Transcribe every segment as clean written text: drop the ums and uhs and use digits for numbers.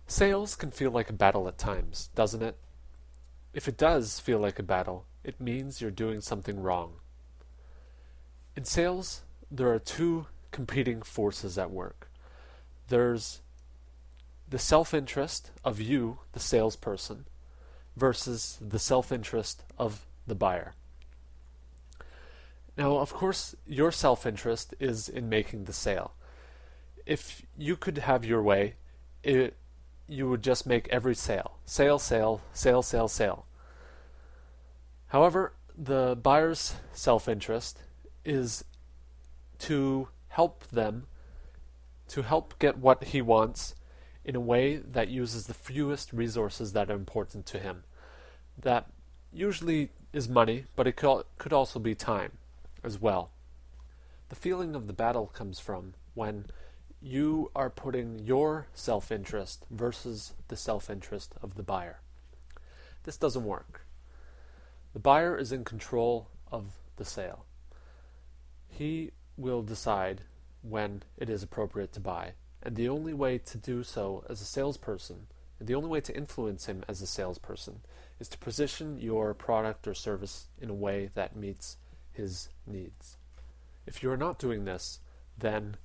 Sales can feel like a battle at times, doesn't it? If it does feel like a battle, it means you're doing something wrong. In sales, there are two competing forces at work. There's the self-interest of you, the salesperson, versus the self-interest of the buyer. Now, of course, your self-interest is in making the sale. If you could have your way, you would just make every sale. Sale, sale, sale, sale, sale. However, the buyer's self-interest is to help them, to help get what he wants in a way that uses the fewest resources that are important to him. That usually is money, but it could also be time as well. The feeling of the battle comes from when you are putting your self-interest versus the self-interest of the buyer. This doesn't work. The buyer is in control of the sale. He will decide when it is appropriate to buy, and the only way to do so as a salesperson, and the only way to influence him as a salesperson, is to position your product or service in a way that meets his needs. If you are not doing this, then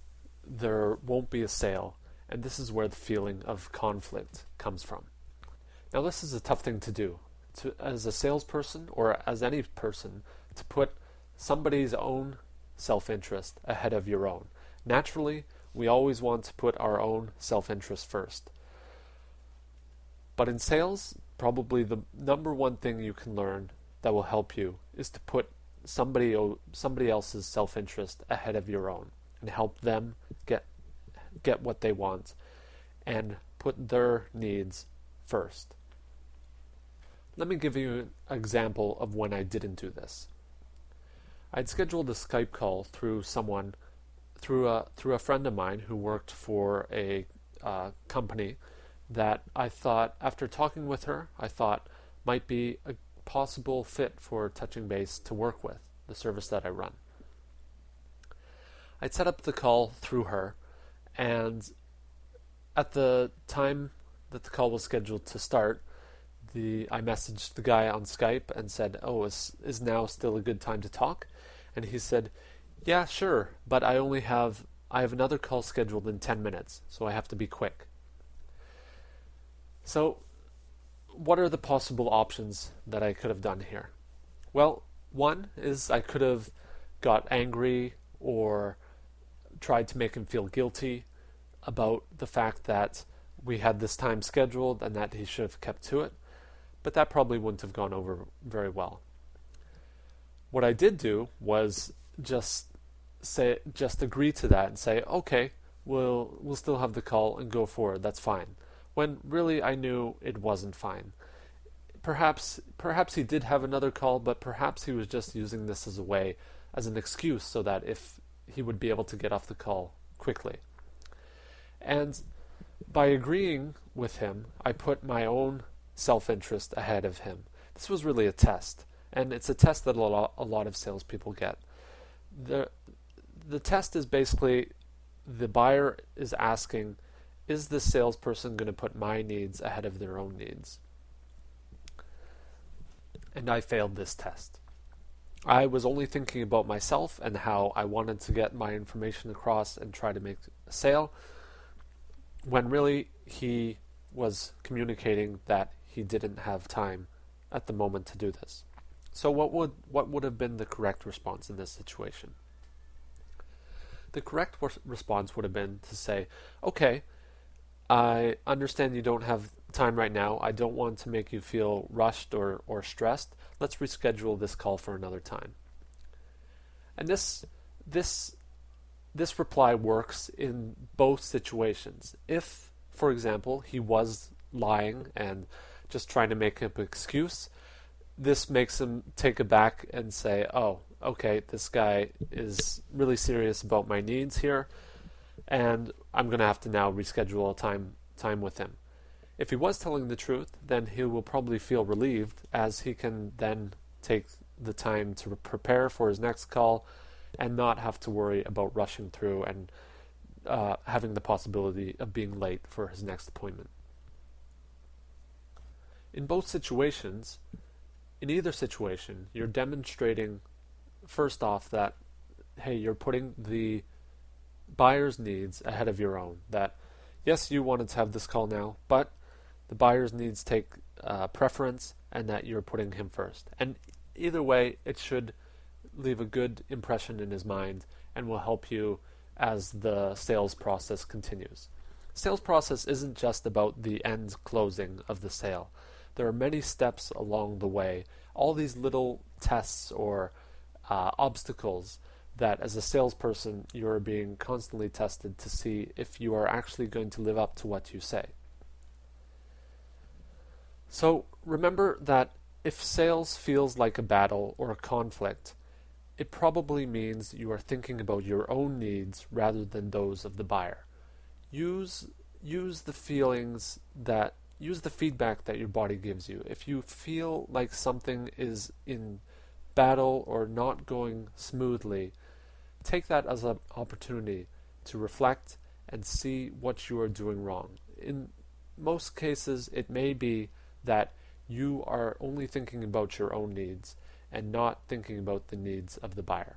there won't be a sale, and this is where the feeling of conflict comes from. Now, this is a tough thing to do, as a salesperson or as any person, to put somebody's own self-interest ahead of your own. Naturally, we always want to put our own self-interest first. But in sales, probably the number one thing you can learn that will help you is to put somebody else's self-interest ahead of your own and help them get what they want and put their needs first. Let me give you an example of when I didn't do this. I'd scheduled a Skype call through a friend of mine who worked for a company that I thought, after talking with her, I thought might be a possible fit for Touching Base to work with, the service that I run. I'd set up the call through her, and at the time that the call was scheduled to start, I messaged the guy on Skype and said, is now still a good time to talk? And he said, yeah, sure, but I have another call scheduled in 10 minutes, so I have to be quick. So, what are the possible options that I could have done here? Well, one is I could have got angry or tried to make him feel guilty about the fact that we had this time scheduled and that he should have kept to it, but that probably wouldn't have gone over very well. What I did do was just agree to that and say, okay, we'll still have the call and go forward, that's fine. When really I knew it wasn't fine. Perhaps he did have another call, but perhaps he was just using this as an excuse so that if he would be able to get off the call quickly. And by agreeing with him, I put my own self-interest ahead of him. This was really a test, and it's a test that a lot of salespeople get. The test is basically the buyer is asking, is this salesperson going to put my needs ahead of their own needs? And I failed this test. I was only thinking about myself and how I wanted to get my information across and try to make a sale, when really he was communicating that he didn't have time at the moment to do this. So what would have been the correct response in this situation? The correct response would have been to say, okay, I understand you don't have time right now. I don't want to make you feel rushed or stressed. Let's reschedule this call for another time. And this reply works in both situations. If, for example, he was lying and just trying to make up an excuse, this makes him take it back and say, oh, okay, this guy is really serious about my needs here, and I'm going to have to now reschedule a time with him. If he was telling the truth, then he will probably feel relieved, as he can then take the time to prepare for his next call and not have to worry about rushing through and having the possibility of being late for his next appointment. In both situations, in either situation, you're demonstrating first off that, hey, you're putting the buyer's needs ahead of your own. That, yes, you wanted to have this call now, but the buyer's needs take preference, and that you're putting him first. And either way, it should leave a good impression in his mind and will help you as the sales process continues. Sales process isn't just about the end closing of the sale. There are many steps along the way, all these little tests or obstacles that as a salesperson you're being constantly tested to see if you are actually going to live up to what you say. So remember that if sales feels like a battle or a conflict, it probably means you are thinking about your own needs rather than those of the buyer. Use the feedback that your body gives you. If you feel like something is in battle or not going smoothly, take that as an opportunity to reflect and see what you are doing wrong. In most cases, it may be that you are only thinking about your own needs and not thinking about the needs of the buyer.